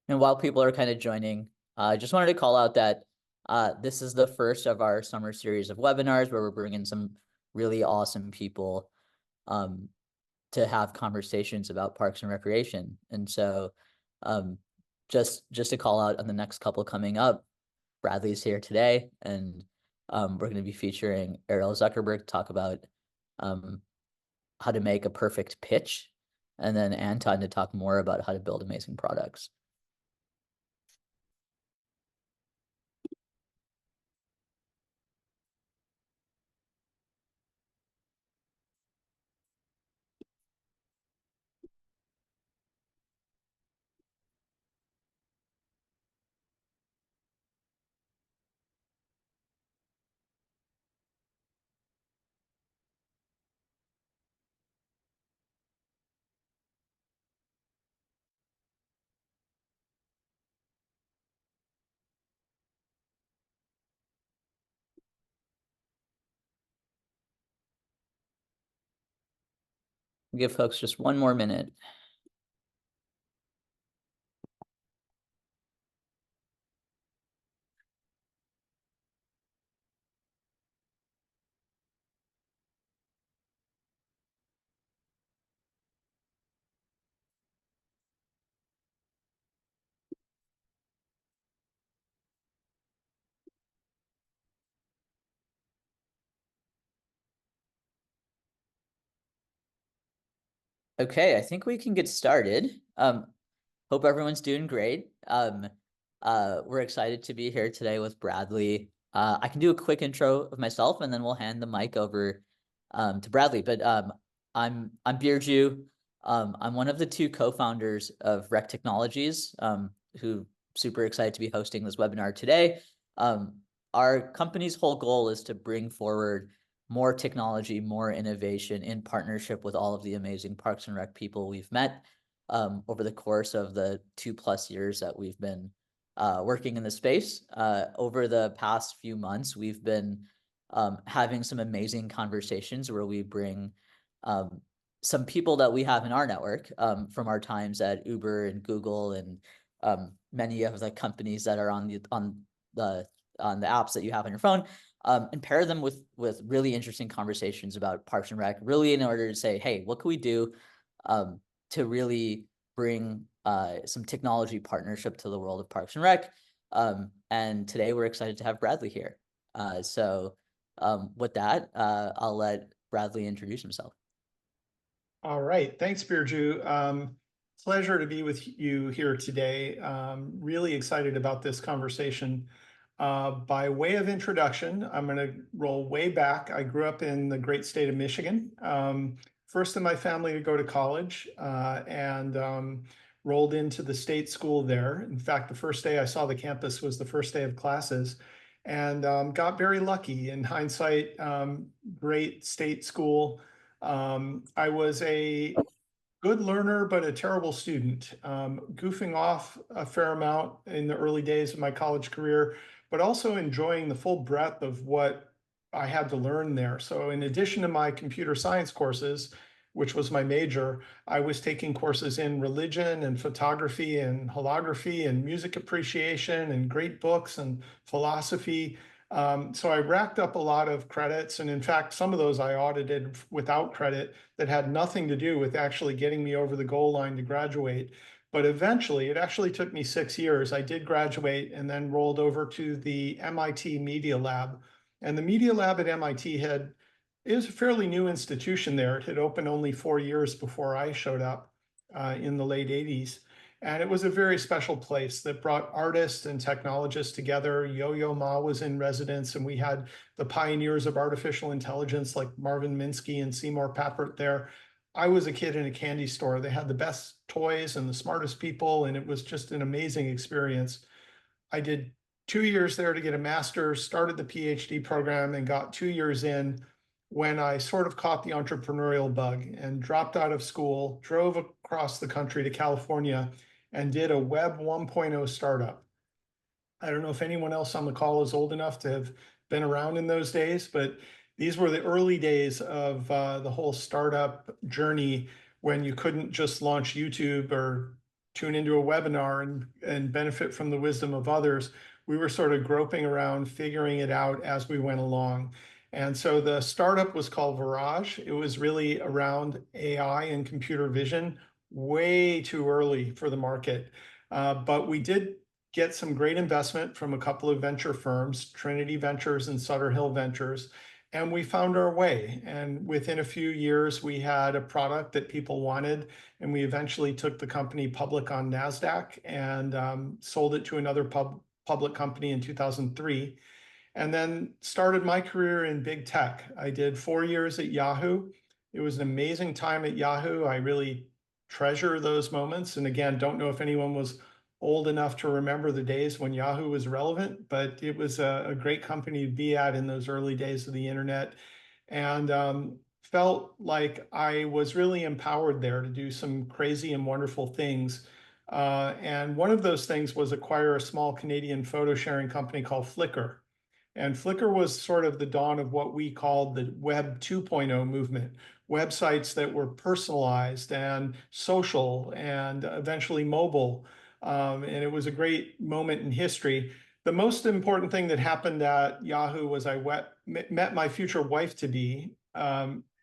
And while people are kind of joining, I just wanted to call out that this is the first of our summer series of webinars where we're bringing some really awesome people um, to have conversations about parks and recreation. And so um, just to call out on the next couple coming up, Bradley's here today, and we're going to be featuring Ariel Zuckerberg to talk about um, how to make a perfect pitch, and then Anton to talk more about how to build amazing products. We'll give folks just one more minute. Okay, I think we can get started. Hope everyone's doing great. We're excited to be here today with Bradley. I can do a quick intro of myself, and then we'll hand the mic over to Bradley. But I'm Birju. I'm one of the two co-founders of Rec Technologies, who super excited to be hosting this webinar today. Our company's whole goal is to bring forward more technology, more innovation in partnership with all of the amazing Parks and Rec people we've met over the course of the 2+ years that we've been working in the space. Over the past few months, we've been having some amazing conversations where we bring some people that we have in our network from our times at Uber and Google and many of the companies that are on the apps that you have on your phone, and pair them with really interesting conversations about Parks and Rec, really in order to say, hey, what can we do to really bring some technology partnership to the world of Parks and Rec. And today we're excited to have Bradley here. So with that, I'll let Bradley introduce himself. All right. Thanks, Birju. Pleasure to be with you here today. Really excited about this conversation. By way of introduction, I'm going to roll way back. I grew up in the great state of Michigan. First in my family to go to college and rolled into the state school there. In fact, the first day I saw the campus was the first day of classes and got very lucky. In hindsight, great state school. I was a good learner, but a terrible student, goofing off a fair amount in the early days of my college career, but also enjoying the full breadth of what I had to learn there. So, in addition to my computer science courses, which was my major, I was taking courses in religion and photography and holography and music appreciation and great books and philosophy. So I racked up a lot of credits. And in fact, some of those I audited without credit that had nothing to do with actually getting me over the goal line to graduate. But eventually, it actually took me 6 years. I did graduate and then rolled over to the MIT Media Lab. And the Media Lab at MIT it was a fairly new institution there. It had opened only 4 years before I showed up in the late 80s. And it was a very special place that brought artists and technologists together. Yo-Yo Ma was in residence, and we had the pioneers of artificial intelligence like Marvin Minsky and Seymour Papert there. I was a kid in a candy store. They had the best toys and the smartest people, and it was just an amazing experience. I did 2 years there to get a master's, started the PhD program, and got 2 years in when I sort of caught the entrepreneurial bug and dropped out of school, drove across the country to California, and did a Web 1.0 startup. I don't know if anyone else on the call is old enough to have been around in those days, but these were the early days of the whole startup journey when you couldn't just launch YouTube or tune into a webinar and benefit from the wisdom of others. We were sort of groping around, figuring it out as we went along. And so the startup was called Virage. It was really around AI and computer vision, way too early for the market. But we did get some great investment from a couple of venture firms, Trinity Ventures and Sutter Hill Ventures, and we found our way. And within a few years, we had a product that people wanted, and we eventually took the company public on NASDAQ and sold it to another public company in 2003, and then started my career in big tech. I did 4 years at Yahoo. It was an amazing time at Yahoo. I really treasure those moments. And again, don't know if anyone was old enough to remember the days when Yahoo was relevant, but it was a great company to be at in those early days of the internet. And felt like I was really empowered there to do some crazy and wonderful things. And one of those things was acquire a small Canadian photo sharing company called Flickr. And Flickr was sort of the dawn of what we called the Web 2.0 movement, websites that were personalized and social and eventually mobile. And it was a great moment in history. The most important thing that happened at Yahoo was I met my future wife to be.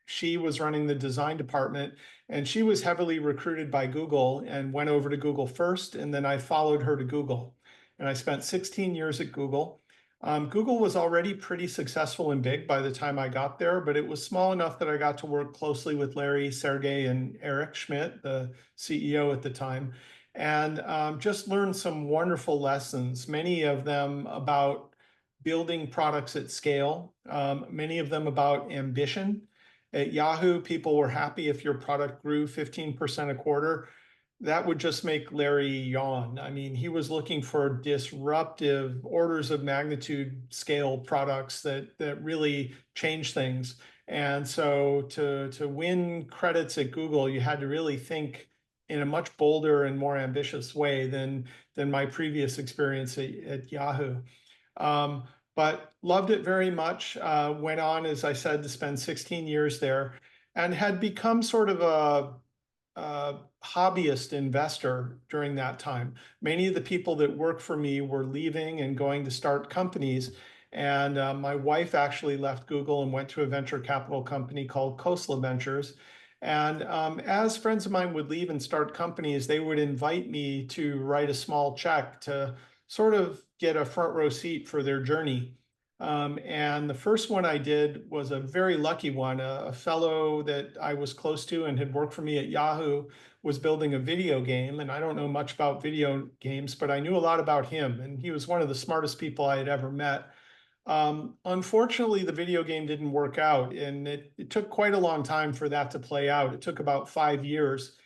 She was running the design department, and she was heavily recruited by Google and went over to Google first. And then I followed her to Google. And I spent 16 years at Google. Google was already pretty successful and big by the time I got there, but it was small enough that I got to work closely with Larry, Sergey, and Eric Schmidt, the CEO at the time, and just learned some wonderful lessons, many of them about building products at scale, many of them about ambition. At Yahoo, people were happy if your product grew 15% a quarter. That would just make Larry yawn. I mean, he was looking for disruptive orders of magnitude scale products that really change things. And so to win credits at Google, you had to really think in a much bolder and more ambitious way than my previous experience at Yahoo. But loved it very much. Went on, as I said, to spend 16 years there, and had become sort of a hobbyist investor during that time. Many of the people that work for me were leaving and going to start companies. And my wife actually left Google and went to a venture capital company called Khosla Ventures. And as friends of mine would leave and start companies, they would invite me to write a small check to sort of get a front row seat for their journey. And the first one I did was a very lucky one. A fellow that I was close to and had worked for me at Yahoo was building a video game. And I don't know much about video games, but I knew a lot about him. And he was one of the smartest people I had ever met. Unfortunately, the video game didn't work out, and it took quite a long time for that to play out. It took about 5 years.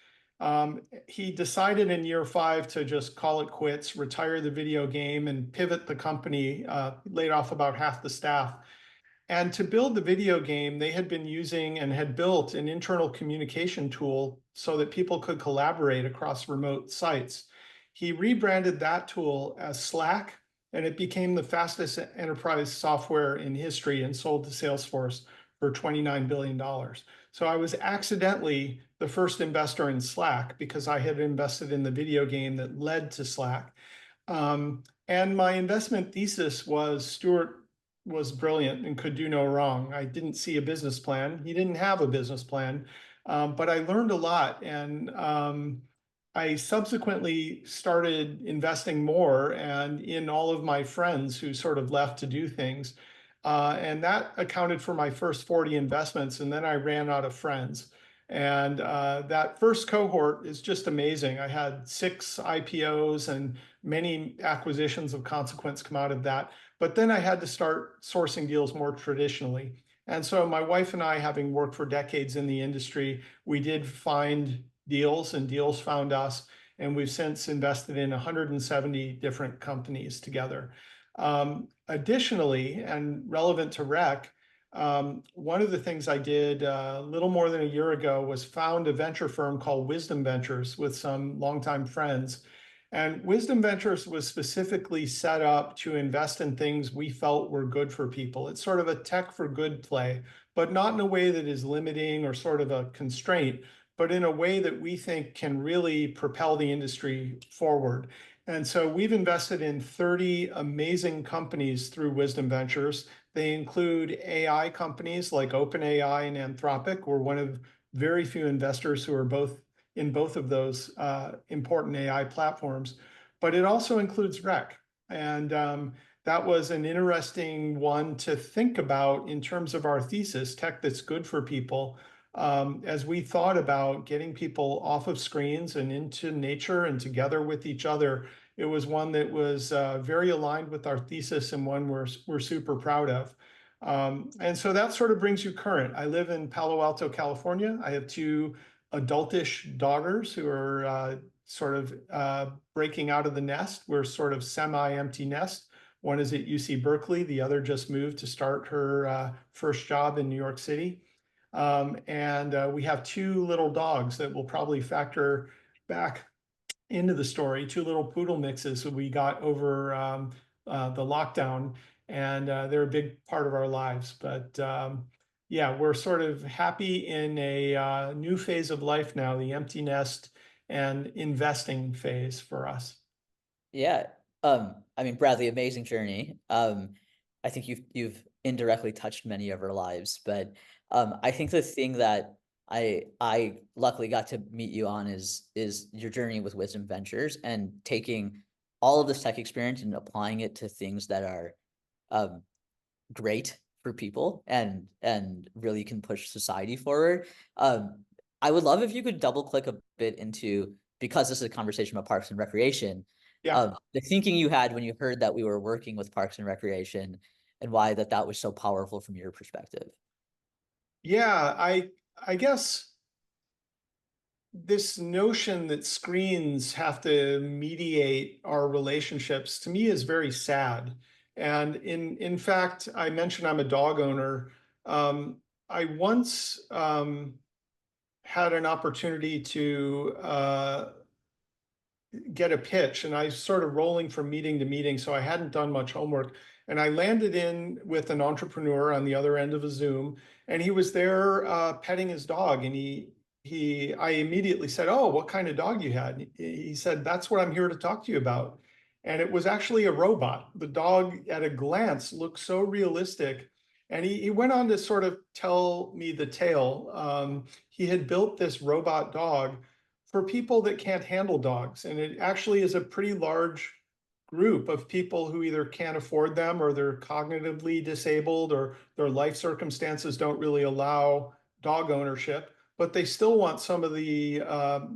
He decided in year 5 to just call it quits, retire the video game, and pivot the company, laid off about half the staff. And to build the video game, they had been using and had built an internal communication tool so that people could collaborate across remote sites. He rebranded that tool as Slack, and it became the fastest enterprise software in history and sold to Salesforce for $29 billion. So I was accidentally the first investor in Slack because I had invested in the video game that led to Slack. And my investment thesis was Stuart was brilliant and could do no wrong. I didn't see a business plan. He didn't have a business plan, but I learned a lot. And I subsequently started investing more and in all of my friends who sort of left to do things. And that accounted for my first 40 investments. And then I ran out of friends. And that first cohort is just amazing. I had 6 IPOs and many acquisitions of consequence come out of that. But then I had to start sourcing deals more traditionally. And so my wife and I, having worked for decades in the industry, we did find deals and deals found us. And we've since invested in 170 different companies together. Additionally, and relevant to Rec, one of the things I did a little more than a year ago was found a venture firm called Wisdom Ventures with some longtime friends. And Wisdom Ventures was specifically set up to invest in things we felt were good for people. It's sort of a tech for good play, but not in a way that is limiting or sort of a constraint, but in a way that we think can really propel the industry forward. And so we've invested in 30 amazing companies through Wisdom Ventures. They include AI companies like OpenAI and Anthropic. We're one of very few investors who are both in both of those important AI platforms. But it also includes REC. And that was an interesting one to think about in terms of our thesis, tech that's good for people. As we thought about getting people off of screens and into nature and together with each other, it was one that was very aligned with our thesis and one we're super proud of. And so that sort of brings you current. I live in Palo Alto, California. I have two adultish daughters who are sort of breaking out of the nest. We're sort of semi-empty nest. One is at UC Berkeley. The other just moved to start her first job in New York City. And we have two little dogs that will probably factor back into the story, two little poodle mixes that we got over the lockdown, and they're a big part of our lives. But yeah, we're sort of happy in a new phase of life now, the empty nest and investing phase for us. Yeah. I mean, Bradley, amazing journey. I think you've indirectly touched many of our lives, but I think the thing that I luckily got to meet you on is your journey with Wisdom Ventures and taking all of this tech experience and applying it to things that are um great for people and really can push society forward. Um, I would love if you could double click a bit into, because this is a conversation about Parks and Recreation, Yeah. the thinking you had when you heard that we were working with Parks and Recreation and why that was so powerful from your perspective. Yeah, I guess this notion that screens have to mediate our relationships to me is very sad. And in fact, I mentioned I'm a dog owner. I once had an opportunity to get a pitch, and I was sort of rolling from meeting to meeting, so I hadn't done much homework. And I landed in with an entrepreneur on the other end of a Zoom, and he was there petting his dog. And I immediately said, "Oh, what kind of dog you had?" He said, "That's what I'm here to talk to you about." And it was actually a robot. The dog, at a glance, looked so realistic. And he went on to sort of tell me the tale. He had built this robot dog for people that can't handle dogs. And it actually is a pretty large group of people who either can't afford them or they're cognitively disabled or their life circumstances don't really allow dog ownership, but they still want some of the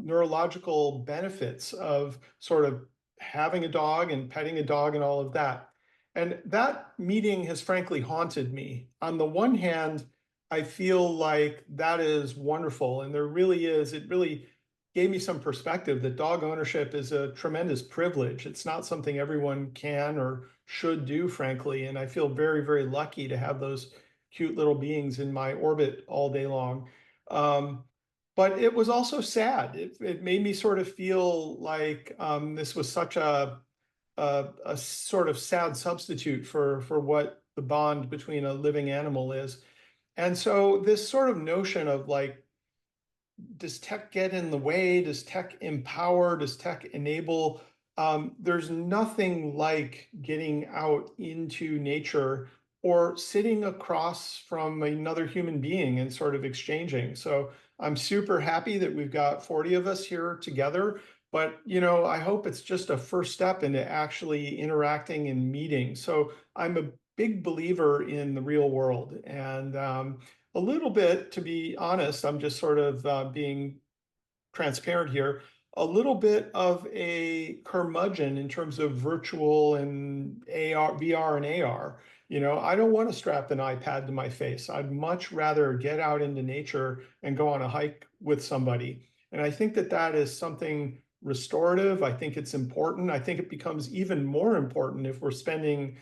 neurological benefits of sort of having a dog and petting a dog and all of that. And that meeting has frankly haunted me. On the one hand, I feel like that is wonderful. And there really is, it really gave me some perspective that dog ownership is a tremendous privilege. It's not something everyone can or should do, frankly. And I feel very, very lucky to have those cute little beings in my orbit all day long. Um, but it was also sad. It made me sort of feel like this was such a sort of sad substitute for what the bond between a living animal is. And so this sort of notion of like, does tech get in the way? Does tech empower? Does tech enable? There's nothing like getting out into nature or sitting across from another human being and sort of exchanging. So I'm super happy that we've got 40 of us here together. But I hope it's just a first step into actually interacting and meeting. So I'm a big believer in the real world, and a little bit, to be honest, I'm just sort of being transparent here, a little bit of a curmudgeon in terms of virtual and AR, VR and AR. I don't want to strap an iPad to my face. I'd much rather get out into nature and go on a hike with somebody. And I think that that is something restorative. I think it's important. I think it becomes even more important if we're spending,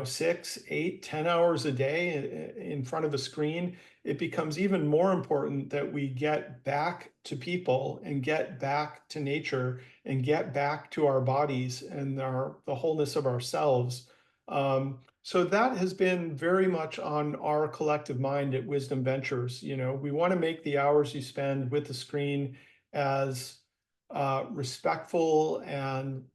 6, 8, 10 hours a day in front of a screen. It becomes even more important that we get back to people and get back to nature and get back to our bodies and the wholeness of ourselves. So that has been very much on our collective mind at Wisdom Ventures. We want to make the hours you spend with the screen as respectful and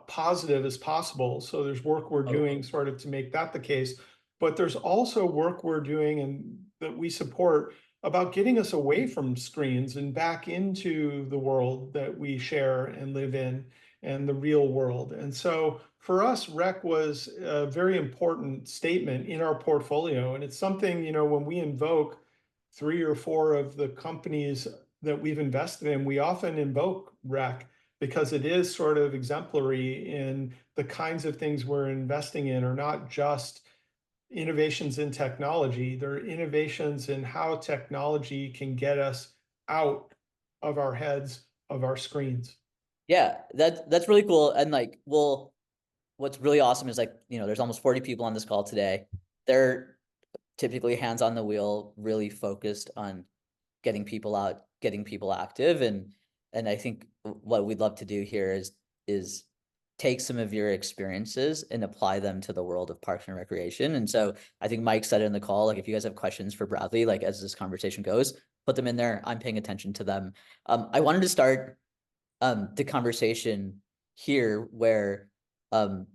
positive as possible. So there's work we're doing sort of to make that the case, but there's also work we're doing and that we support about getting us away from screens and back into the world that we share and live in and the real world. And so for us, rec was a very important statement in our portfolio. And it's something, when we invoke 3 or 4 of the companies that we've invested in, we often invoke rec because it is sort of exemplary in the kinds of things we're investing in are not just innovations in technology, they're innovations in how technology can get us out of our heads, of our screens. Yeah, that's really cool. And like, well, what's really awesome is like, there's almost 40 people on this call today. They're typically hands on the wheel, really focused on getting people out, getting people active. And I think what we'd love to do here is take some of your experiences and apply them to the world of parks and recreation. And so I think Mike said it in the call, like if you guys have questions for Bradley, like as this conversation goes, put them in there. I'm paying attention to them. I wanted to start the conversation here where um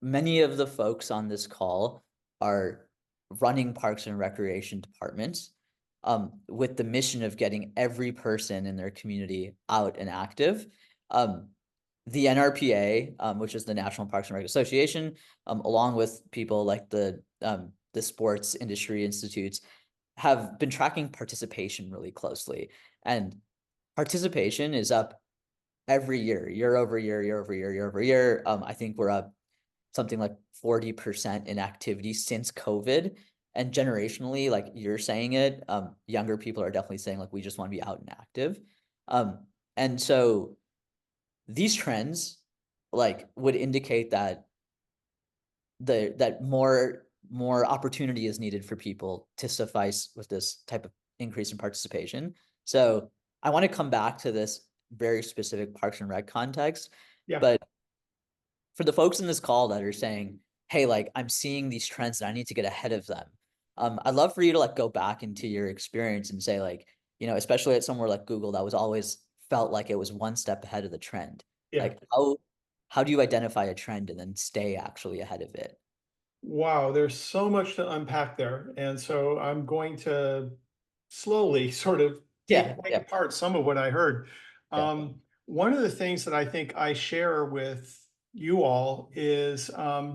many of the folks on this call are running parks and recreation departments with the mission of getting every person in their community out and active. The NRPA, which is the National Parks and Rec Association, along with people like the sports industry institutes, have been tracking participation really closely. And participation is up every year, year over year, year over year, year over year. I think we're up something like 40% in activity since COVID. And generationally, like you're saying it, younger people are definitely saying like we just want to be out and active. And so these trends like would indicate that that more opportunity is needed for people to suffice with this type of increase in participation. So I want to come back to this very specific Parks and Rec context, Yeah. but for the folks in this call that are saying, hey, like I'm seeing these trends and I need to get ahead of them. I'd love for you to like go back into your experience and say like, especially at somewhere like Google that was always felt like it was one step ahead of the trend. Yeah. Like how do you identify a trend and then stay actually ahead of it? Wow, there's so much to unpack there. And so I'm going to slowly sort of Yeah, take yeah, apart some of what I heard. yeah. One of the things that I think I share with you all is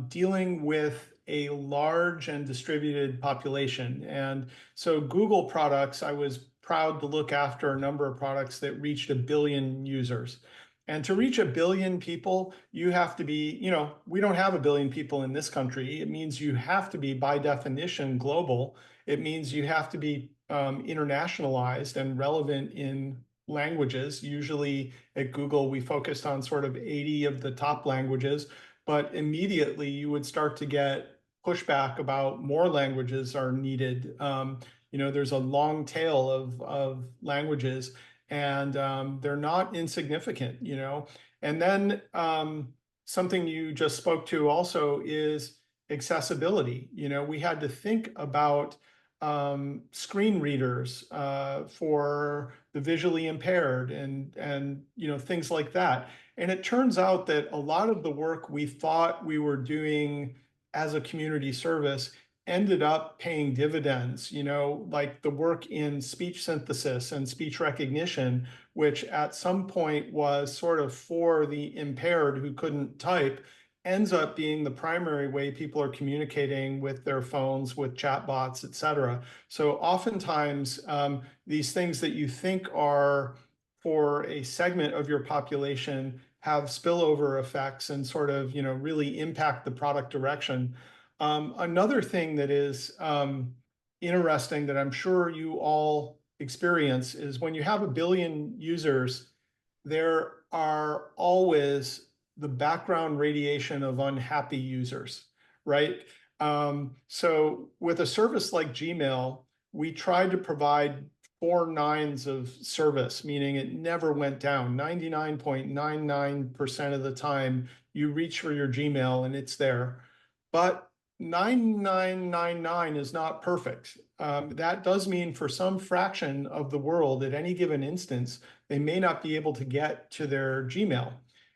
dealing with a large and distributed population. And so Google products, I was proud to look after a number of products that reached 1 billion users. And to reach 1 billion people, you have to be, we don't have 1 billion people in this country. It means you have to be, by definition, global. It means you have to be internationalized and relevant in languages. Usually at Google, we focused on sort of 80 of the top languages, but immediately you would start to get pushback about more languages are needed. There's a long tail of languages and they're not insignificant, And then something you just spoke to also is accessibility. We had to think about screen readers for the visually impaired and things like that. And it turns out that a lot of the work we thought we were doing as a community service ended up paying dividends, like the work in speech synthesis and speech recognition, which at some point was sort of for the impaired who couldn't type, ends up being the primary way people are communicating with their phones, with chatbots, et cetera. So oftentimes, these things that you think are for a segment of your population have spillover effects and sort of, really impact the product direction. Another thing that is interesting that I'm sure you all experience is when you have 1 billion users, there are always the background radiation of unhappy users, right? So with a service like Gmail, we tried to provide 4 nines of service, meaning it never went down. 99.99% of the time, you reach for your Gmail and it's there. But 9999 is not perfect. That does mean for some fraction of the world at any given instance, they may not be able to get to their Gmail.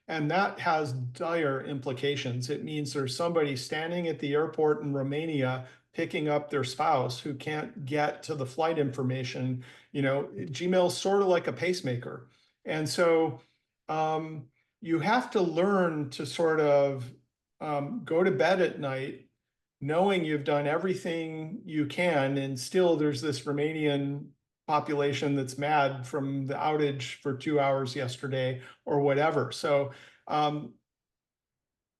And that has dire implications. It means there's somebody standing at the airport in Romania picking up their spouse who can't get to the flight information. Gmail's sort of like a pacemaker. And so you have to learn to sort of go to bed at night knowing you've done everything you can, and still there's this Romanian population that's mad from the outage for 2 hours yesterday or whatever. So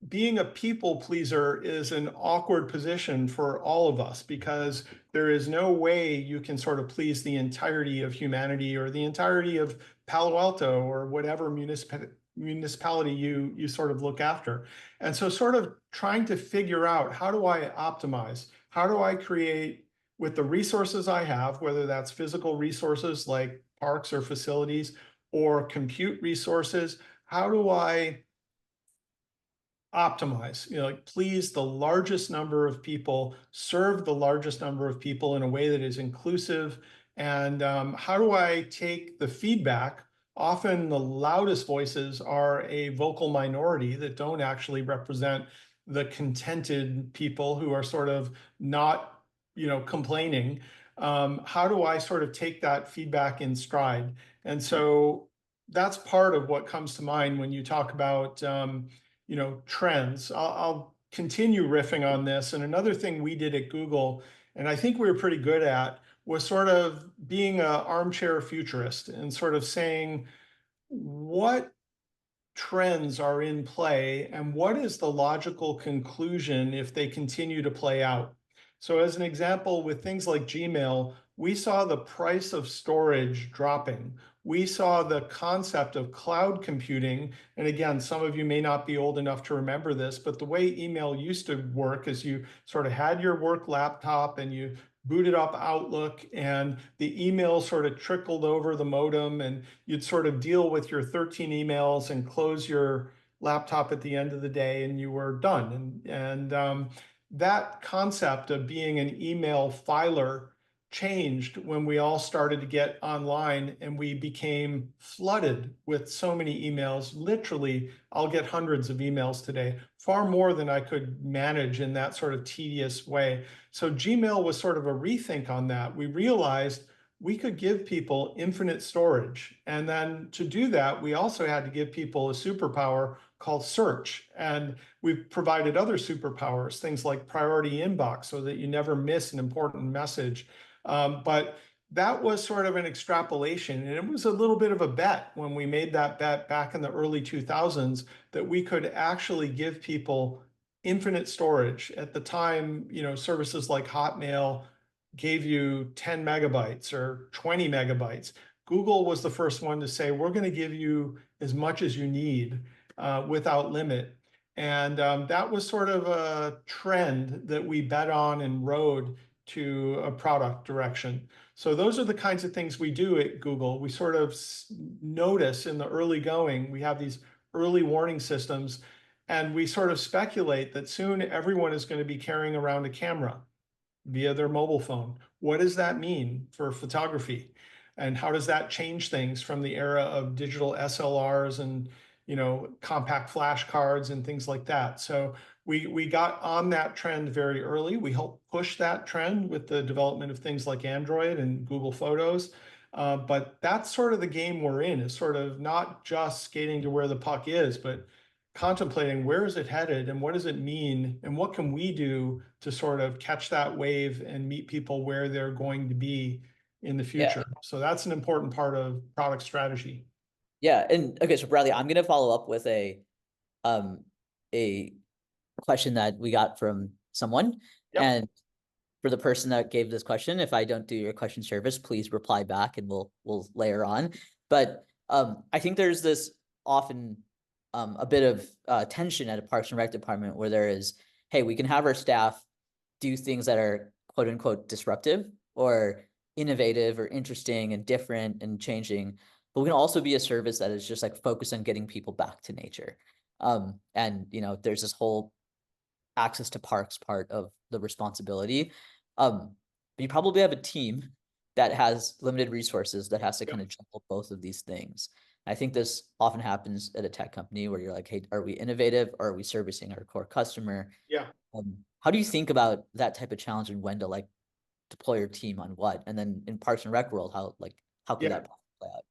being a people pleaser is an awkward position for all of us because there is no way you can sort of please the entirety of humanity or the entirety of Palo Alto or whatever municipality you sort of look after. And so sort of trying to figure out, how do I optimize? How do I create with the resources I have, whether that's physical resources like parks or facilities or compute resources, how do I optimize, like please the largest number of people, serve the largest number of people in a way that is inclusive? And how do I take the feedback? Often the loudest voices are a vocal minority that don't actually represent the contented people who are sort of not, complaining. How do I sort of take that feedback in stride? And so that's part of what comes to mind when you talk about trends. I'll continue riffing on this. And another thing we did at Google, and I think we were pretty good at, was sort of being an armchair futurist and sort of saying, what trends are in play and what is the logical conclusion if they continue to play out? So as an example, with things like Gmail, we saw the price of storage dropping. We saw the concept of cloud computing. And again, some of you may not be old enough to remember this, but the way email used to work is you sort of had your work laptop and you booted up Outlook and the email sort of trickled over the modem and you'd sort of deal with your 13 emails and close your laptop at the end of the day and you were done. And that concept of being an email filer changed when we all started to get online and we became flooded with so many emails. Literally, I'll get hundreds of emails today, far more than I could manage in that sort of tedious way. So Gmail was sort of a rethink on that. We realized we could give people infinite storage. And then to do that, we also had to give people a superpower called search. And we've provided other superpowers, things like priority inbox, so that you never miss an important message. But that was sort of an extrapolation. And it was a little bit of a bet when we made that bet back in the early 2000s that we could actually give people infinite storage. At the time, services like Hotmail gave you 10 megabytes or 20 megabytes. Google was the first one to say, we're going to give you as much as you need without limit. And that was sort of a trend that we bet on and rode to a product direction. So those are the kinds of things we do at Google. We sort of notice in the early going, we have these early warning systems, and we sort of speculate that soon everyone is going to be carrying around a camera via their mobile phone. What does that mean for photography? And how does that change things from the era of digital SLRs and compact flash cards and things like that? So we got on that trend very early. We helped push that trend with the development of things like Android and Google Photos. But that's sort of the game we're in, is sort of not just skating to where the puck is, but contemplating where is it headed and what does it mean and what can we do to sort of catch that wave and meet people where they're going to be in the Yeah. future. So that's an important part of product strategy. Yeah. And okay, so Bradley, I'm gonna follow up with a question that we got from someone. Yep. And for the person that gave this question, if I don't do your question service, please reply back and we'll layer on. But I think there's this often a bit of tension at a Parks and Rec department where there is, hey, we can have our staff do things that are quote unquote disruptive or innovative or interesting and different and changing, but we can also be a service that is just like focused on getting people back to nature. And there's this whole access to parks part of the responsibility. But you probably have a team that has limited resources that has to Yeah. kind of juggle both of these things. I think this often happens at a tech company where you're like, hey, are we innovative or are we servicing our core customer? Yeah. How do you think about that type of challenge and when to like deploy your team on what? And then in Parks and Rec world, how could Yeah. that play out?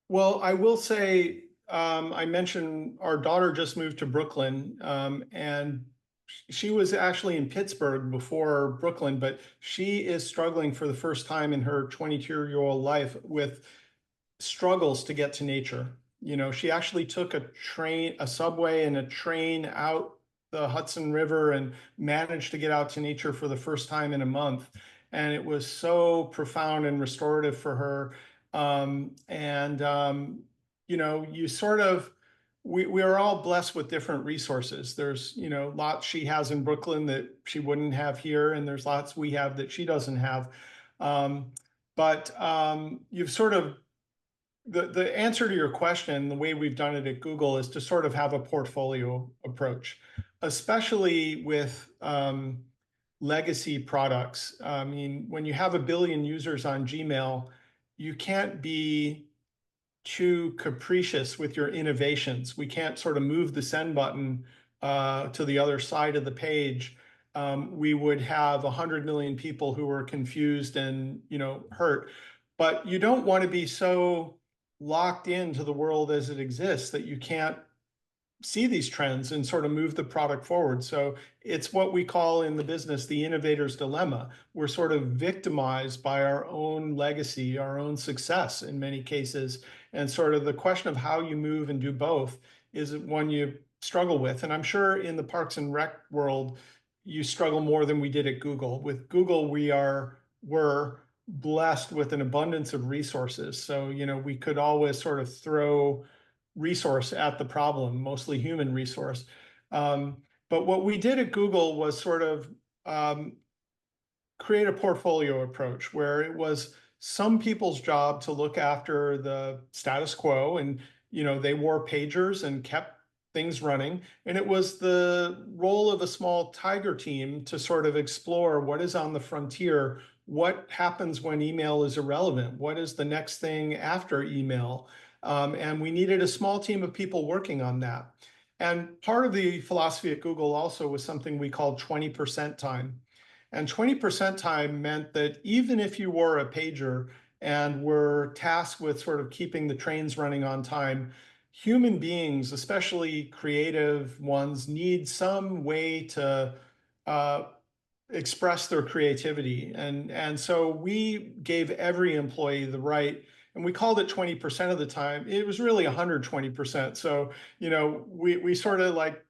Well, I will say, I mentioned our daughter just moved to Brooklyn, and she was actually in Pittsburgh before Brooklyn, but she is struggling for the first time in her 22-year-old life with struggles to get to nature. You know, she actually took a train, a subway and a train out the Hudson River and managed to get out to nature for the first time in a month. And it was so profound and restorative for her. You know, you sort of, we are all blessed with different resources. There's, you know, lots she has in Brooklyn that she wouldn't have here, and there's lots we have that she doesn't have. Um, you've sort of the answer to your question, the way we've done it at Google, is to sort of have a portfolio approach, especially with legacy products. I mean, when you have a billion users on Gmail, you can't be too capricious with your innovations. We can't sort of move the send button to the other side of the page. We would have 100 million people who were confused and, you know, hurt. But you don't want to be so locked into the world as it exists that you can't see these trends and sort of move the product forward. So it's what we call in the business the innovator's dilemma. We're sort of victimized by our own legacy, our own success in many cases. And sort of the question of how you move and do both is one you struggle with. And I'm sure in the Parks and Rec world, you struggle more than we did at Google. With Google, we're blessed with an abundance of resources. So, you know, we could always sort of throw resource at the problem, mostly human resource. But what we did at Google was sort of um, create a portfolio approach where it was some people's job to look after the status quo, and you know they wore pagers and kept things running, and it was the role of a small tiger team to sort of explore what is on the frontier, what happens when email is irrelevant, what is the next thing after email. And we needed a small team of people working on that. And part of the philosophy at Google also was something we called 20% time. And 20% time meant that even if you were a pager and were tasked with sort of keeping the trains running on time, human beings, especially creative ones, need some way to uh, express their creativity. And so we gave every employee the right, and we called it 20% of the time. It was really 120%. So, you know, we sort of like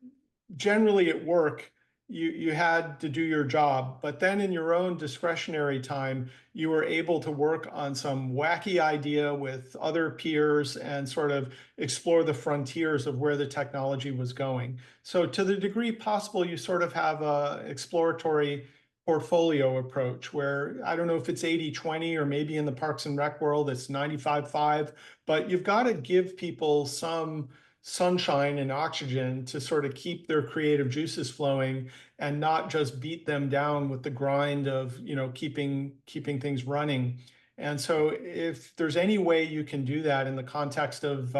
generally at work, you had to do your job, but then in your own discretionary time, you were able to work on some wacky idea with other peers and sort of explore the frontiers of where the technology was going. So to the degree possible, you sort of have a exploratory portfolio approach where I don't know if it's 80-20 or maybe in the Parks and Rec world, it's 95-5, but you've got to give people some sunshine and oxygen to sort of keep their creative juices flowing and not just beat them down with the grind of, you know, keeping things running. And so if there's any way you can do that in the context of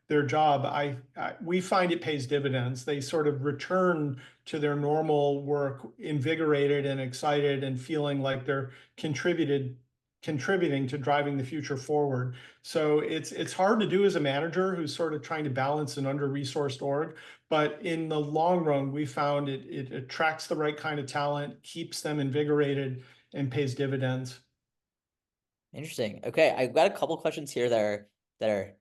their job, we find it pays dividends. They sort of return to their normal work invigorated and excited and feeling like they're contributing to driving the future forward. So it's hard to do as a manager who's sort of trying to balance an under-resourced org, but in the long run, we found it attracts the right kind of talent, keeps them invigorated, and pays dividends. Interesting. Okay, I've got a couple questions here that are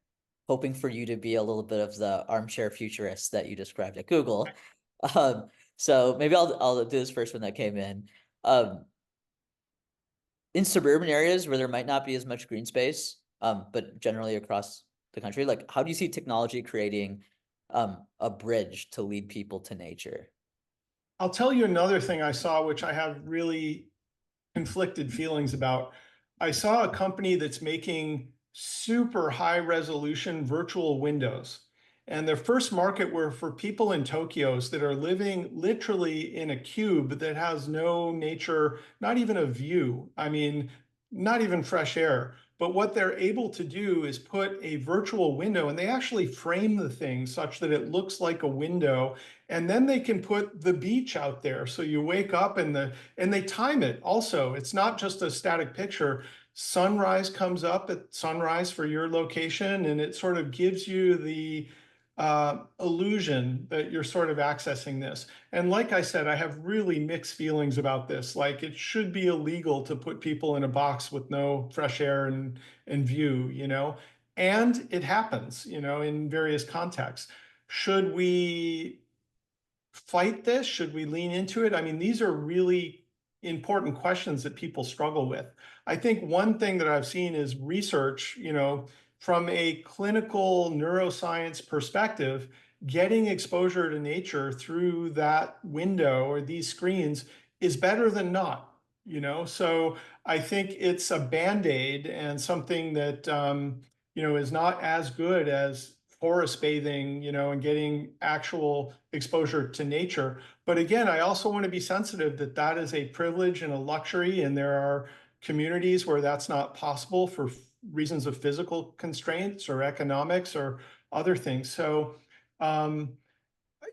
hoping for you to be a little bit of the armchair futurist that you described at Google. Um, so maybe I'll do this first one that came in. Um, in suburban areas where there might not be as much green space, but generally across the country, like how do you see technology creating a bridge to lead people to nature? I'll tell you another thing I saw, which I have really conflicted feelings about. I saw a company that's making super high resolution virtual windows. And their first market were for people in Tokyo's that are living literally in a cube that has no nature, not even a view. I mean, not even fresh air. But what they're able to do is put a virtual window, and they actually frame the thing such that it looks like a window. And then they can put the beach out there. So you wake up and they time it also. It's not just a static picture. Sunrise comes up at sunrise for your location, and it sort of gives you the illusion that you're sort of accessing this. And like I said, I have really mixed feelings about this. Like it should be illegal to put people in a box with no fresh air and view, and it happens, in various contexts. Should we fight this? Should we lean into it? I mean, these are really important questions that people struggle with. I think one thing that I've seen is research, from a clinical neuroscience perspective, getting exposure to nature through that window or these screens is better than not, So I think it's a band-aid and something that, is not as good as forest bathing, and getting actual exposure to nature. But again, I also want to be sensitive that that is a privilege and a luxury, and there are communities where that's not possible for reasons of physical constraints or economics or other things. So, um,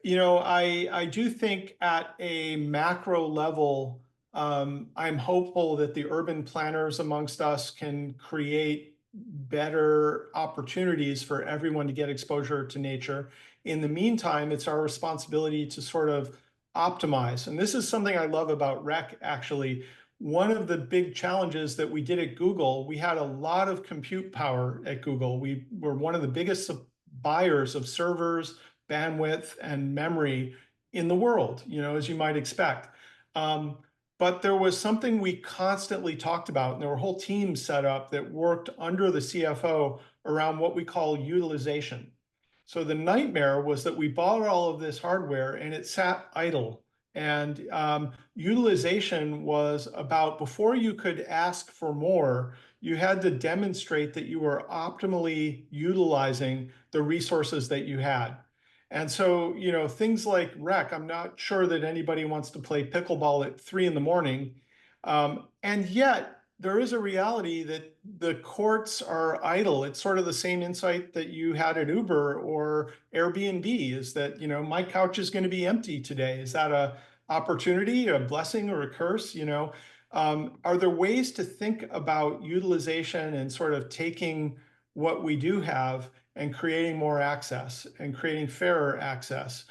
I do think at a macro level, I'm hopeful that the urban planners amongst us can create better opportunities for everyone to get exposure to nature. In the meantime, it's our responsibility to sort of optimize. And this is something I love about REC, actually. One of the big challenges that we did at Google, we had a lot of compute power at Google. We were one of the biggest buyers of servers, bandwidth, and memory in the world, as you might expect. Um, but there was something we constantly talked about, and there were whole teams set up that worked under the CFO around what we call utilization. So the nightmare was that we bought all of this hardware and it sat idle. And utilization was about before you could ask for more, you had to demonstrate that you were optimally utilizing the resources that you had. And so, things like rec, I'm not sure that anybody wants to play pickleball at 3 in the morning. And yet, there is a reality that the courts are idle. It's sort of the same insight that you had at Uber or Airbnb is that, my couch is going to be empty today. Is that a opportunity, a blessing, or a curse? Are there ways to think about utilization and sort of taking what we do have and creating more access and creating fairer access?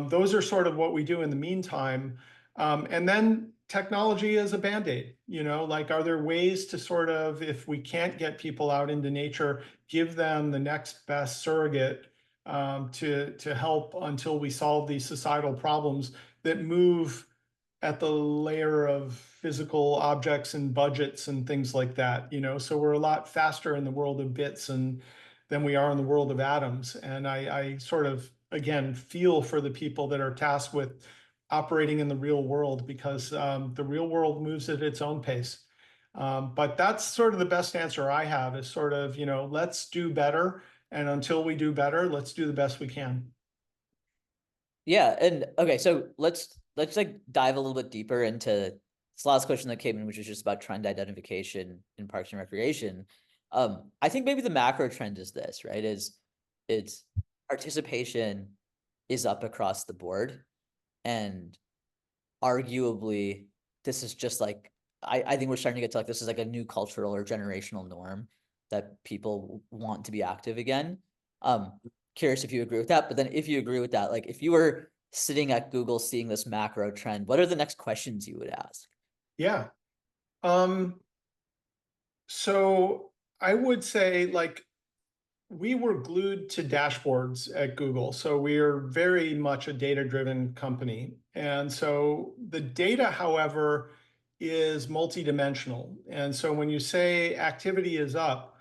Those are sort of what we do in the meantime. And then technology is a band-aid, like are there ways to sort of, if we can't get people out into nature, give them the next best surrogate to help until we solve these societal problems that move at the layer of physical objects and budgets and things like that, so we're a lot faster in the world of bits and than we are in the world of atoms. And I sort of, again, feel for the people that are tasked with operating in the real world because the real world moves at its own pace. But that's sort of the best answer I have is sort of, let's do better. And until we do better, let's do the best we can. Yeah, and okay, so let's like dive a little bit deeper into this last question that came in, which is just about trend identification in parks and recreation. I think maybe the macro trend is this, right? It's participation is up across the board, and arguably this is just like I think we're starting to get to like this is like a new cultural or generational norm that people want to be active again. Curious if you agree with that, but then if you agree with that, like if you were sitting at Google seeing this macro trend, what are the next questions you would ask? Yeah. Um, so I would say like we were glued to dashboards at Google. So we are very much a data-driven company. And so the data, however, is multidimensional. And so when you say activity is up,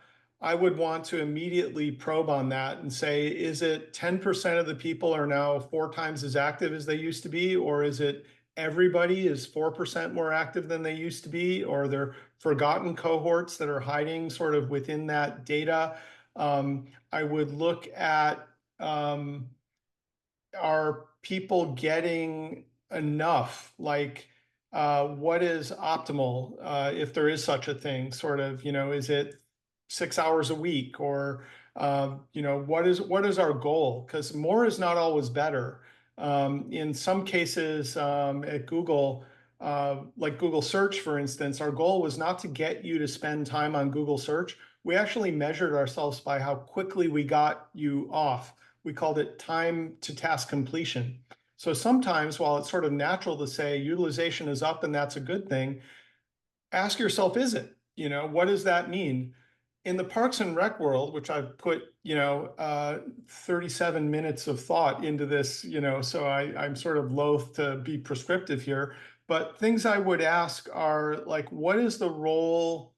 I would want to immediately probe on that and say, is it 10% of the people are now 4 times as active as they used to be? Or is it everybody is 4% more active than they used to be? Or they're forgotten cohorts that are hiding sort of within that data? I would look at are people getting enough? Like, what is optimal, if there is such a thing? Sort of, is it 6 hours a week, or what is our goal? Because more is not always better. In some cases, at Google, like Google Search, for instance, our goal was not to get you to spend time on Google Search. We actually measured ourselves by how quickly we got you off. We called it time to task completion. So sometimes, while it's sort of natural to say utilization is up and that's a good thing, ask yourself, is it? What does that mean? In the Parks and Rec world, which I've put, 37 minutes of thought into this, so I'm sort of loath to be prescriptive here, but things I would ask are like, what is the role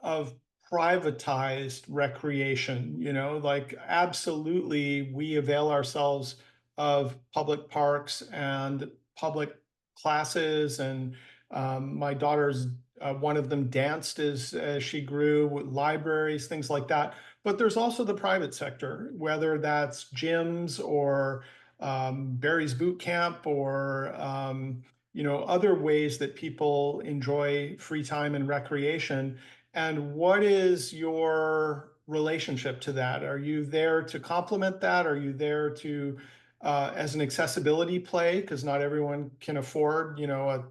of privatized recreation? Like, absolutely, we avail ourselves of public parks and public classes, and my daughter's one of them danced as she grew, with libraries, things like that. But there's also the private sector, whether that's gyms or Barry's Boot Camp, or other ways that people enjoy free time and recreation. And what is your relationship to that? Are you there to complement that? Are you there to, as an accessibility play? Because not everyone can afford, a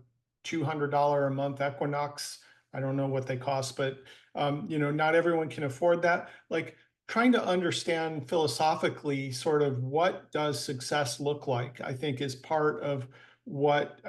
$200 a month Equinox. I don't know what they cost, but not everyone can afford that. Like, trying to understand philosophically, sort of, what does success look like, I think is part of what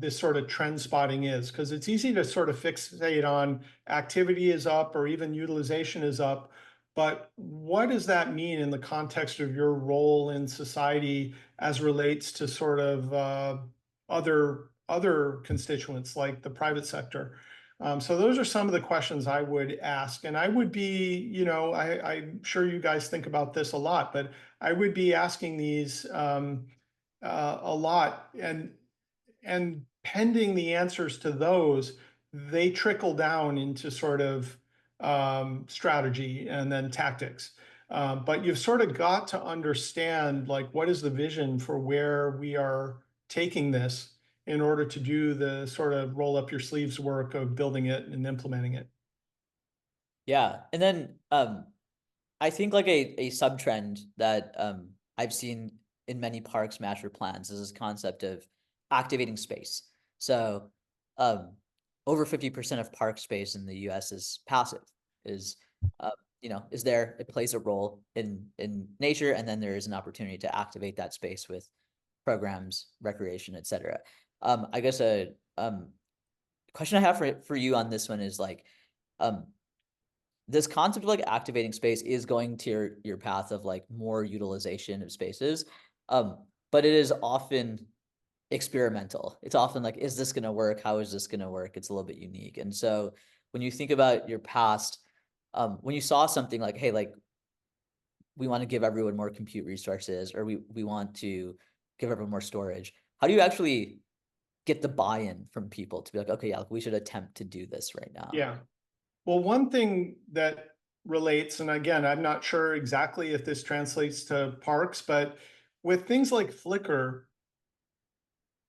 this sort of trend spotting is, because it's easy to sort of fixate on activity is up or even utilization is up. But what does that mean in the context of your role in society as relates to sort of other constituents like the private sector? So those are some of the questions I would ask. And I would be, I'm sure you guys think about this a lot, but I would be asking these a lot. And pending the answers to those, they trickle down into sort of strategy and then tactics. But you've sort of got to understand, like, what is the vision for where we are taking this in order to do the sort of roll up your sleeves work of building it and implementing it. Yeah. And then I think like a sub trend that I've seen in many parks master plans is this concept of activating space. So um, over 50% of park space in the US is passive, is uh, is there, it plays a role in nature, and then there is an opportunity to activate that space with programs, recreation, etc. I guess a question I have for you on this one is like um this concept of like activating space is going to your path of like more utilization of spaces. But it is often experimental. It's often like, is this going to work? How is this going to work? It's a little bit unique. And so when you think about your past, when you saw something like, hey, like we want to give everyone more compute resources, or we want to give everyone more storage, how do you actually get the buy-in from people to be like, okay, yeah, like we should attempt to do this right now? Yeah. Well, one thing that relates, and again, I'm not sure exactly if this translates to parks, but with things like Flickr,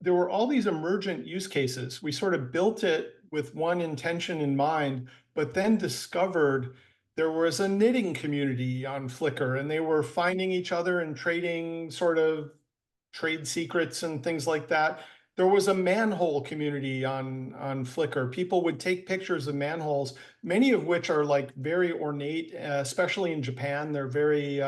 there were all these emergent use cases. We sort of built it with one intention in mind, but then discovered there was a knitting community on Flickr, and they were finding each other and trading sort of trade secrets and things like that. There was a manhole community on Flickr. People would take pictures of manholes, many of which are like very ornate, especially in Japan. They're very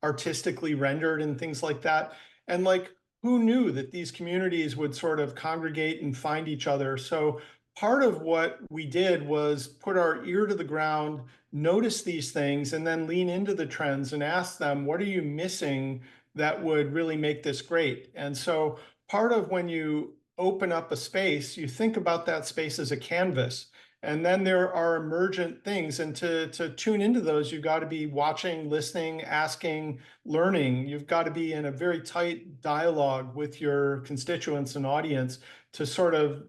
artistically rendered and things like that. And like, who knew that these communities would sort of congregate and find each other? So part of what we did was put our ear to the ground, notice these things, and then lean into the trends and ask them, what are you missing that would really make this great? And so part of when you open up a space, you think about that space as a canvas. And then there are emergent things. And to tune into those, you've got to be watching, listening, asking, learning. You've got to be in a very tight dialogue with your constituents and audience to sort of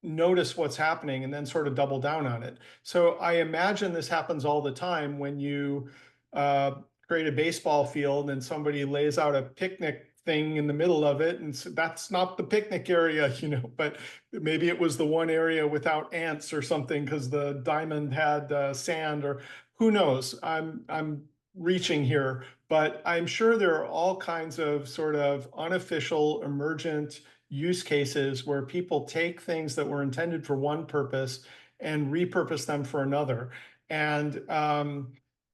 notice what's happening and then sort of double down on it. So I imagine this happens all the time when you uh, create a baseball field and somebody lays out a picnic thing in the middle of it, and so that's not the picnic area, but maybe it was the one area without ants or something because the diamond had sand, or who knows. I'm reaching here, but I'm sure there are all kinds of sort of unofficial emergent use cases where people take things that were intended for one purpose and repurpose them for another. And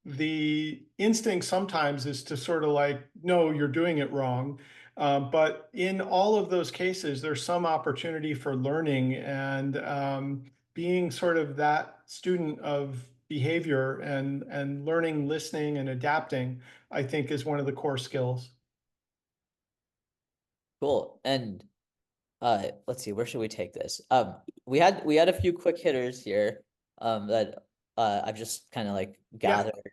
the instinct sometimes is to sort of like, no, you're doing it wrong. But in all of those cases, there's some opportunity for learning and being sort of that student of behavior and learning, listening, and adapting, I think is one of the core skills. Cool. And let's see, where should we take this? We had a few quick hitters here that I've just kind of like Yeah. gathered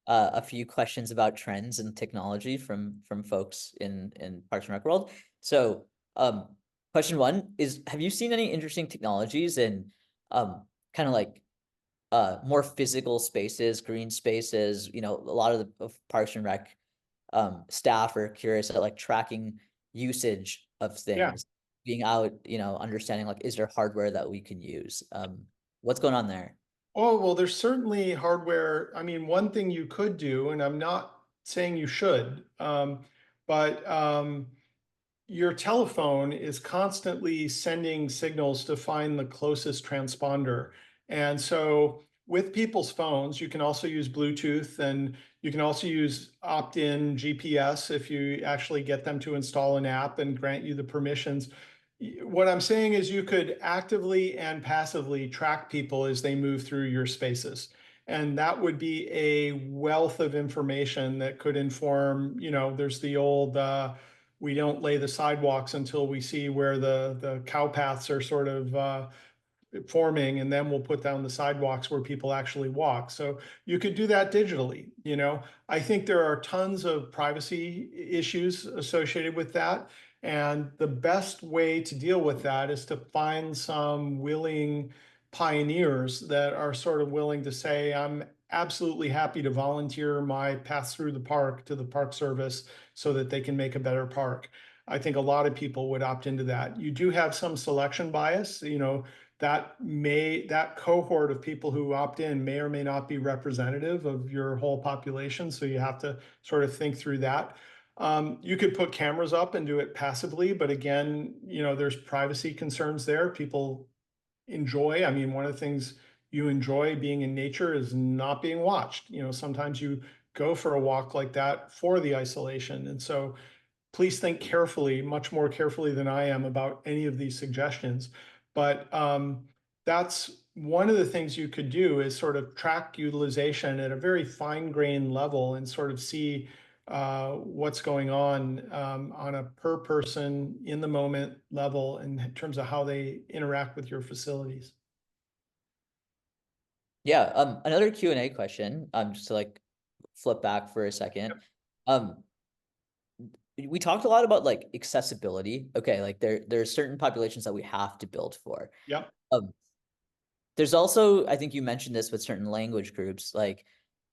a few questions about trends and technology from folks in Parks and Rec world. So, question one is, have you seen any interesting technologies in kind of like more physical spaces, green spaces? You know, a lot of the of Parks and Rec staff are curious at like tracking usage of Yeah. things, being out, understanding like, is there hardware that we can use? What's going on there? Oh, well, there's certainly hardware. I mean, one thing you could do, and I'm not saying you should, but your telephone is constantly sending signals to find the closest transponder. And so with people's phones, you can also use Bluetooth, and you can also use opt-in GPS if you actually get them to install an app and grant you the permissions. What I'm saying is you could actively and passively track people as they move through your spaces. And that would be a wealth of information that could inform, there's the old we don't lay the sidewalks until we see where the cow paths are sort of forming, and then we'll put down the sidewalks where people actually walk. So you could do that digitally. I think there are tons of privacy issues associated with that. And the best way to deal with that is to find some willing pioneers that are sort of willing to say, I'm absolutely happy to volunteer my pass through the park to the Park Service so that they can make a better park. I think a lot of people would opt into that. You do have some selection bias, that cohort of people who opt in may or may not be representative of your whole population. So you have to sort of think through that. You could put cameras up and do it passively, but again, there's privacy concerns there. People enjoy. I mean, one of the things you enjoy being in nature is not being watched. Sometimes you go for a walk like that for the isolation. And so please think carefully, much more carefully than I am, about any of these suggestions. But that's one of the things you could do, is sort of track utilization at a very fine grained level and sort of see what's going on a per person in the moment level in terms of how they interact with your facilities. Yeah, another Q&A question, just to like flip back for a second. Um, we talked a lot about like accessibility. Okay, like there are certain populations that we have to build for. Yep. Um, there's also, I think you mentioned this with certain language groups, like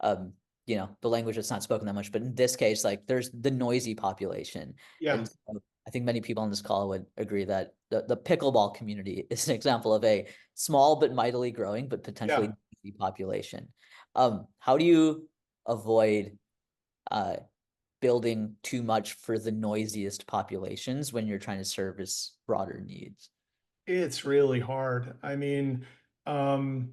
the language that's not spoken that much, but in this case, like there's the noisy population. Yeah. And so I think many people on this call would agree that the pickleball community is an example of a small but mightily growing, but potentially Yeah. noisy population. How do you avoid uh building too much for the noisiest populations when you're trying to service broader needs? It's really hard. I mean, um,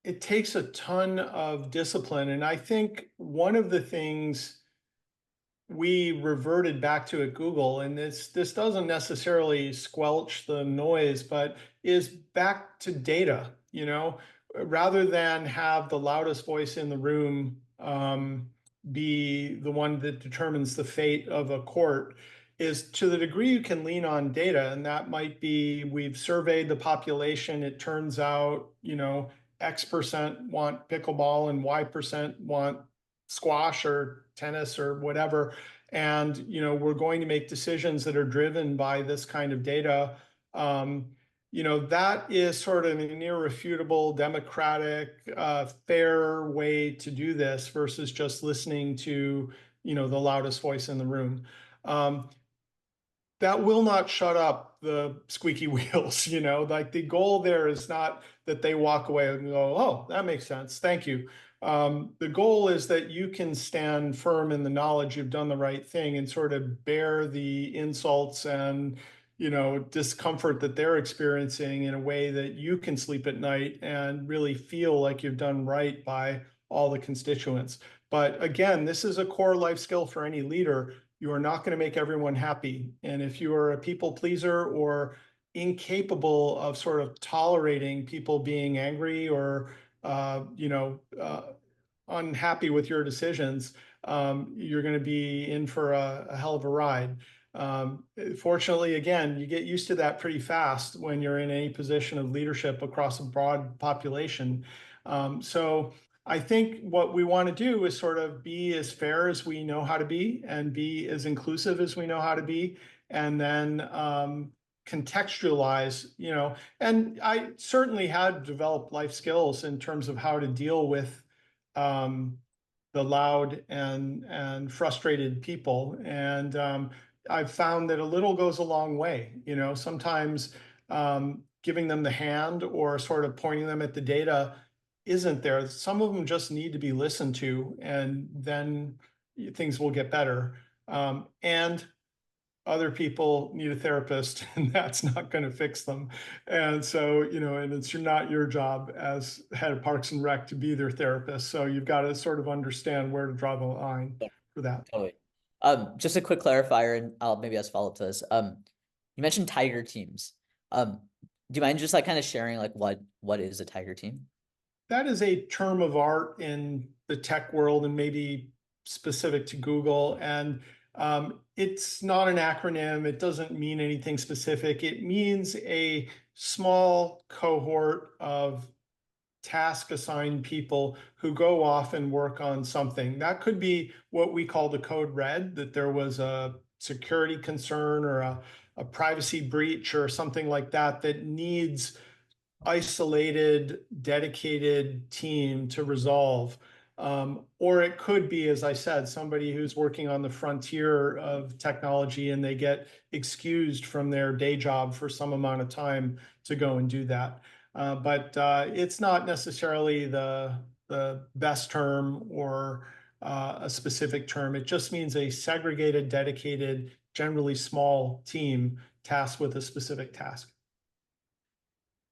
it takes a ton of discipline. And I think one of the things we reverted back to at Google, and this doesn't necessarily squelch the noise, but is back to data, rather than have the loudest voice in the room be the one that determines the fate of a court, is to the degree you can lean on data. And that might be, we've surveyed the population. It turns out, X% want pickleball and Y% want squash or tennis or whatever. And we're going to make decisions that are driven by this kind of data. that is sort of an irrefutable, democratic, fair way to do this versus just listening to, the loudest voice in the room. Um, that will not shut up the squeaky wheels, like the goal there is not that they walk away and go, oh, that makes sense. Thank you. The goal is that you can stand firm in the knowledge you've done the right thing and sort of bear the insults and, discomfort that they're experiencing in a way that you can sleep at night and really feel like you've done right by all the constituents. But again, this is a core life skill for any leader. You are not going to make everyone happy. And if you are a people pleaser or incapable of sort of tolerating people being angry or, unhappy with your decisions, you're going to be in for a hell of a ride. Fortunately, again, you get used to that pretty fast when you're in any position of leadership across a broad population. So I think what we want to do is sort of be as fair as we know how to be and be as inclusive as we know how to be, and then contextualize, and I certainly had developed life skills in terms of how to deal with um, the loud and frustrated people. And I've found that a little goes a long way. Sometimes giving them the hand or sort of pointing them at the data isn't there. Some of them just need to be listened to, and then things will get better. And other people need a therapist, and that's not going to fix them. And so, and it's not your job as head of Parks and Rec to be their therapist. So you've got to sort of understand where to draw the line for that. Totally. Just a quick clarifier, and I'll maybe ask follow up to this. You mentioned tiger teams. Do you mind just like kind of sharing like what is a tiger team? That is a term of art in the tech world and maybe specific to Google. And it's not an acronym. It doesn't mean anything specific. It means a small cohort of task assigned people who go off and work on something. That could be what we call the code red, that there was a security concern or a privacy breach or something like that that needs isolated, dedicated team to resolve. Or it could be, as I said, somebody who's working on the frontier of technology and they get excused from their day job for some amount of time to go and do that. But it's not necessarily the best term or a specific term. It just means a segregated, dedicated, generally small team tasked with a specific task.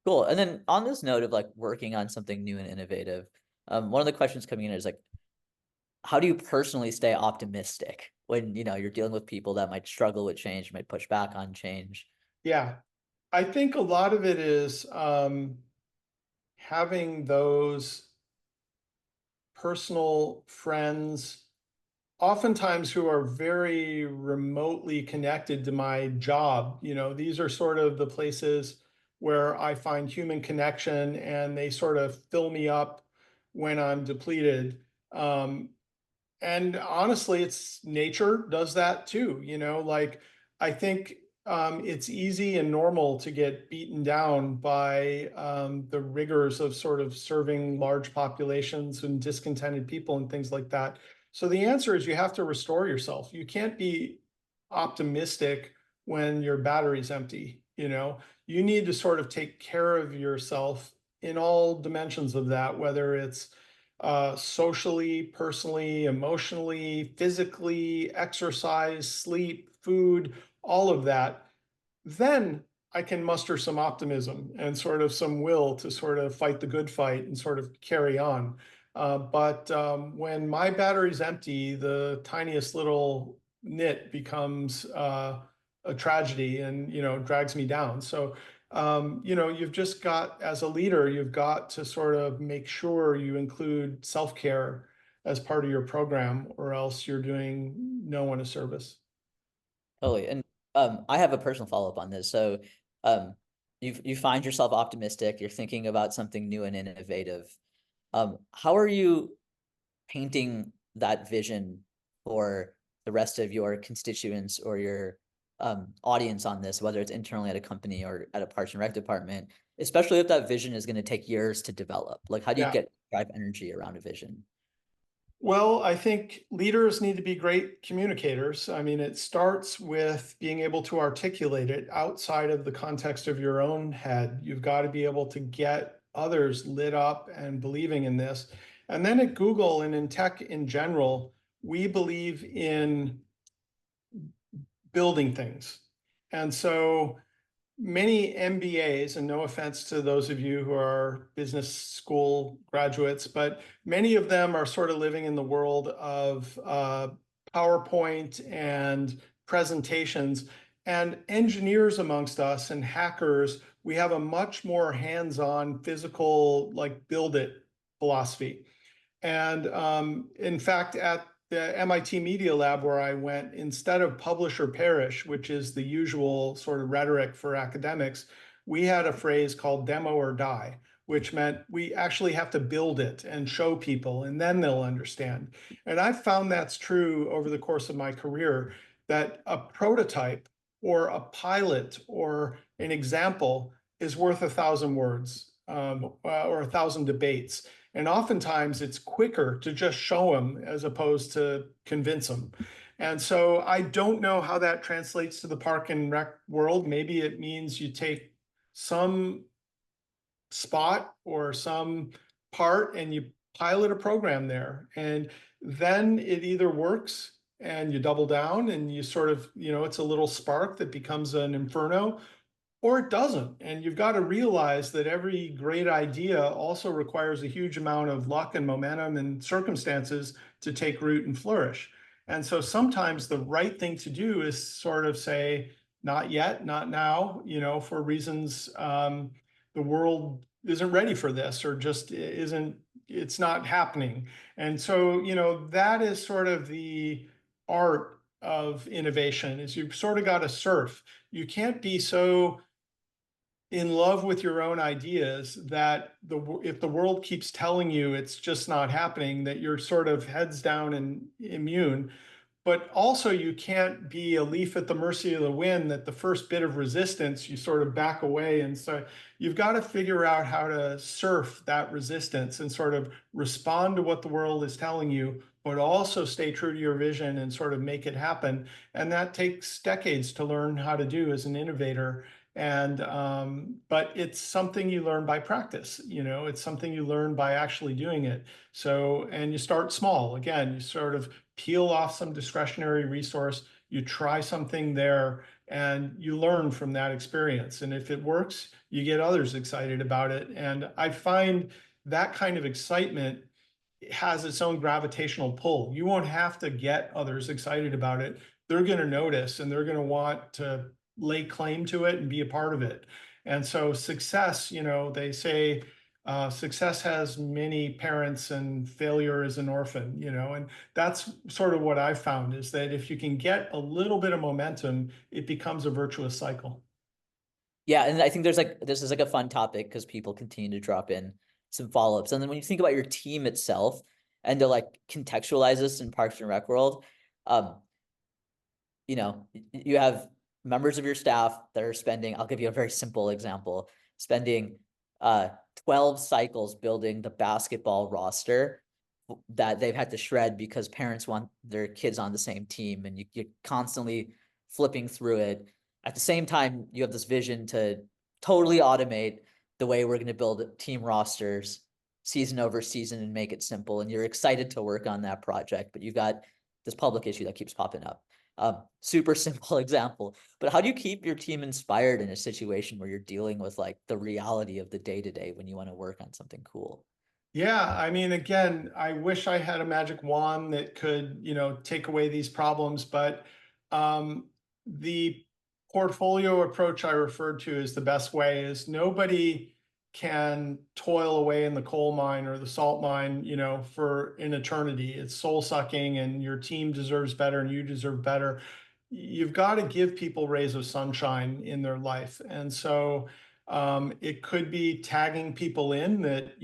Cool. And then on this note of like working on something new and innovative, one of the questions coming in is like, how do you personally stay optimistic when you're dealing with people that might struggle with change, might push back on change? Yeah, I think a lot of it is having those personal friends, oftentimes who are very remotely connected to my job. These are sort of the places where I find human connection and they sort of fill me up when I'm depleted. Um, and honestly, it's nature does that too. Like I think it's easy and normal to get beaten down by the rigors of sort of serving large populations and discontented people and things like that. So the answer is you have to restore yourself. You can't be optimistic when your battery's empty. You need to sort of take care of yourself in all dimensions of that, whether it's socially, personally, emotionally, physically, exercise, sleep, food, all of that, then I can muster some optimism and sort of some will to sort of fight the good fight and sort of carry on. But when my battery's empty, the tiniest little nit becomes a tragedy and, drags me down. So you've just got, as a leader, you've got to sort of make sure you include self-care as part of your program, or else you're doing no one a service. Totally. And I have a personal follow-up on this. So you find yourself optimistic, you're thinking about something new and innovative. How are you painting that vision for the rest of your constituents or your audience on this, whether it's internally at a company or at a Parks and Rec department, especially if that vision is going to take years to develop? Like, how do you Yeah. get drive energy around a vision? Well, I think leaders need to be great communicators. I mean, it starts with being able to articulate it outside of the context of your own head. You've got to be able to get others lit up and believing in this. And then at Google and in tech in general, we believe in building things. And so many MBAs, and no offense to those of you who are business school graduates, but many of them are sort of living in the world of PowerPoint and presentations. And engineers amongst us and hackers, we have a much more hands-on, physical, like build it philosophy. And in fact, at the MIT Media Lab where I went, instead of publish or perish, which is the usual sort of rhetoric for academics, we had a phrase called demo or die, which meant we actually have to build it and show people, and then they'll understand. And I've found that's true over the course of my career, that a prototype or a pilot or an example is worth 1,000 words or 1,000 debates. And oftentimes it's quicker to just show them as opposed to convince them. And so I don't know how that translates to the park and rec world. Maybe it means you take some spot or some part and you pilot a program there. And then it either works and you double down and you sort of, it's a little spark that becomes an inferno, or it doesn't. And you've got to realize that every great idea also requires a huge amount of luck and momentum and circumstances to take root and flourish. And so sometimes the right thing to do is sort of say, not yet, not now, for reasons the world isn't ready for this or just isn't, it's not happening. And so, that is sort of the art of innovation is you've sort of got to surf. You can't be so in love with your own ideas that if the world keeps telling you it's just not happening, that you're sort of heads down and immune. But also you can't be a leaf at the mercy of the wind, that the first bit of resistance, you sort of back away. And so you've got to figure out how to surf that resistance and sort of respond to what the world is telling you, but also stay true to your vision and sort of make it happen. And that takes decades to learn how to do as an innovator. And but it's something you learn by practice. It's something you learn by actually doing it. So, and you start small. Again, you sort of peel off some discretionary resource, you try something there, and you learn from that experience. And if it works, you get others excited about it. And I find that kind of excitement has its own gravitational pull. You won't have to get others excited about it. They're going to notice and they're going to want to lay claim to it and be a part of it. And so success, they say success has many parents and failure is an orphan, and that's sort of what I've found is that if you can get a little bit of momentum, it becomes a virtuous cycle. Yeah, and I think this is like a fun topic because people continue to drop in some follow-ups. And then when you think about your team itself and to like contextualize this in Parks and Rec world, um, you have members of your staff that are spending, I'll give you a very simple example, spending 12 cycles building the basketball roster that they've had to shred because parents want their kids on the same team, and you're constantly flipping through it. At the same time, you have this vision to totally automate the way we're going to build team rosters season over season and make it simple. And you're excited to work on that project, but you've got this public issue that keeps popping up. Super simple example, but how do you keep your team inspired in a situation where you're dealing with like the reality of the day to day when you want to work on something cool? Yeah, I mean, again, I wish I had a magic wand that could, take away these problems, but the portfolio approach I referred to is the best way is nobody can toil away in the coal mine or the salt mine, for an eternity. It's soul sucking and your team deserves better and you deserve better. You've got to give people rays of sunshine in their life. And so it could be tagging people in that,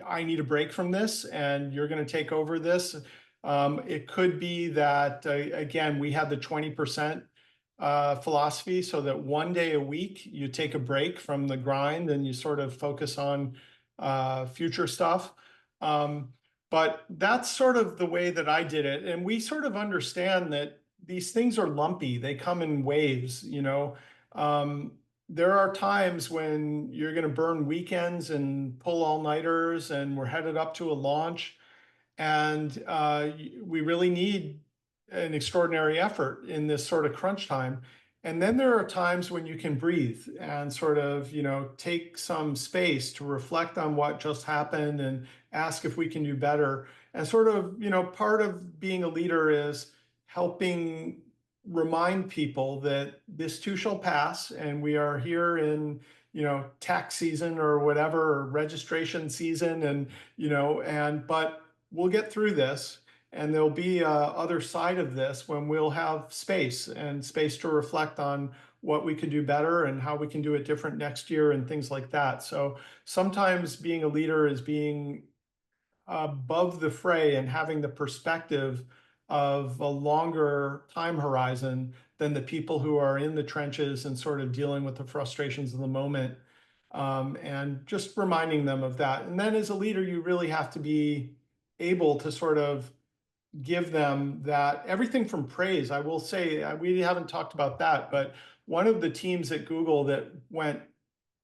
I need a break from this and you're going to take over this. It could be that, again, we had the 20% philosophy, so that one day a week you take a break from the grind and you sort of focus on future stuff. Um, but that's sort of the way that I did it. And we sort of understand that these things are lumpy, they come in waves, you know. There are times when you're going to burn weekends and pull all-nighters, and we're headed up to a launch, and we really need an extraordinary effort in this sort of crunch time. And then there are times when you can breathe and sort of, you know, take some space to reflect on what just happened and ask if we can do better. And sort of, you know, part of being a leader is helping remind people that this too shall pass, and we are here in, you know, tax season or whatever, or registration season, and, you know, and but we'll get through this, and there'll be a other side of this when we'll have space and space to reflect on what we could do better and how we can do it different next year and things like that. So sometimes being a leader is being above the fray and having the perspective of a longer time horizon than the people who are in the trenches and sort of dealing with the frustrations of the moment, and just reminding them of that. And then as a leader, you really have to be able to sort of give them that everything from praise. I will say, we haven't talked about that, but one of the teams at Google that went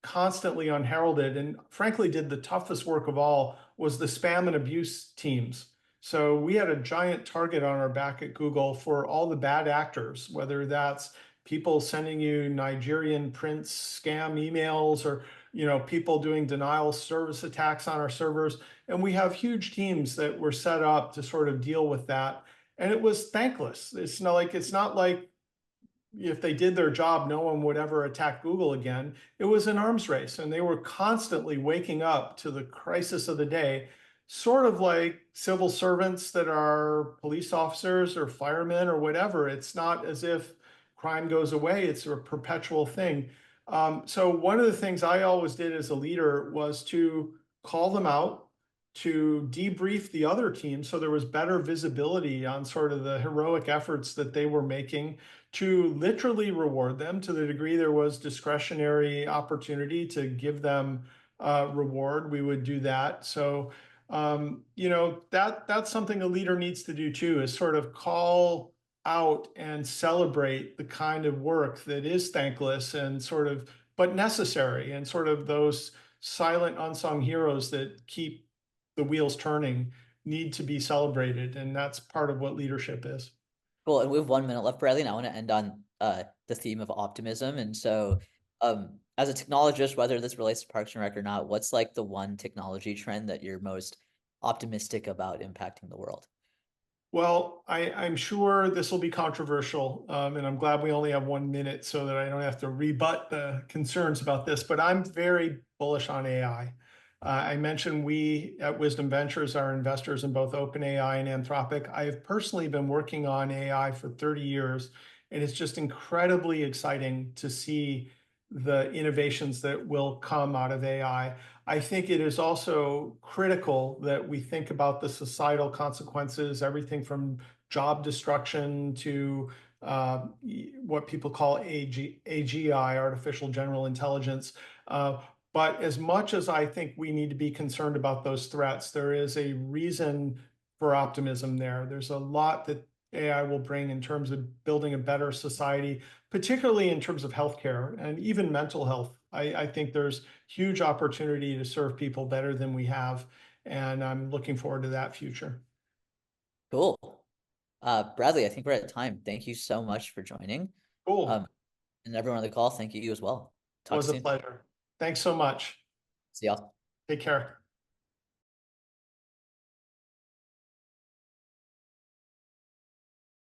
constantly unheralded and frankly did the toughest work of all was the spam and abuse teams. So we had a giant target on our back at Google for all the bad actors, whether that's people sending you Nigerian prince scam emails, or, you know, people doing denial service attacks on our servers. And we have huge teams that were set up to sort of deal with that. And it was thankless. It's not like if they did their job, no one would ever attack Google again. It was an arms race, and they were constantly waking up to the crisis of the day, sort of like civil servants that are police officers or firemen or whatever. It's not as if crime goes away, it's a perpetual thing. So, one of the things I always did as a leader was to call them out, to debrief the other team so there was better visibility on sort of the heroic efforts that they were making, to literally reward them to the degree there was discretionary opportunity to give them reward, we would do that. So, you know, that's something a leader needs to do too, is sort of call out and celebrate the kind of work that is thankless and sort of, but necessary, and sort of those silent unsung heroes that keep the wheels turning need to be celebrated. And that's part of what leadership is. Cool. And we have 1 minute left, Bradley, and I want to end on the theme of optimism. And so, as a technologist, whether this relates to Parks and Rec or not, what's like the one technology trend that you're most optimistic about impacting the world? Well, I'm sure this will be controversial, and I'm glad we only have 1 minute so that I don't have to rebut the concerns about this, but I'm very bullish on AI. I mentioned we at Wisdom Ventures are investors in both OpenAI and Anthropic. I have personally been working on AI for 30 years, and it's just incredibly exciting to see the innovations that will come out of AI. I think it is also critical that we think about the societal consequences, everything from job destruction to what people call AGI, artificial general intelligence. But as much as I think we need to be concerned about those threats, there is a reason for optimism there. There's a lot that AI will bring in terms of building a better society, particularly in terms of healthcare and even mental health. I think there's huge opportunity to serve people better than we have. And I'm looking forward to that future. Cool. Bradley, I think we're at time. Thank you so much for joining. Cool. Um, and everyone on the call, thank you as well. It Talk was a soon. pleasure. Thanks so much. See y'all. Take care.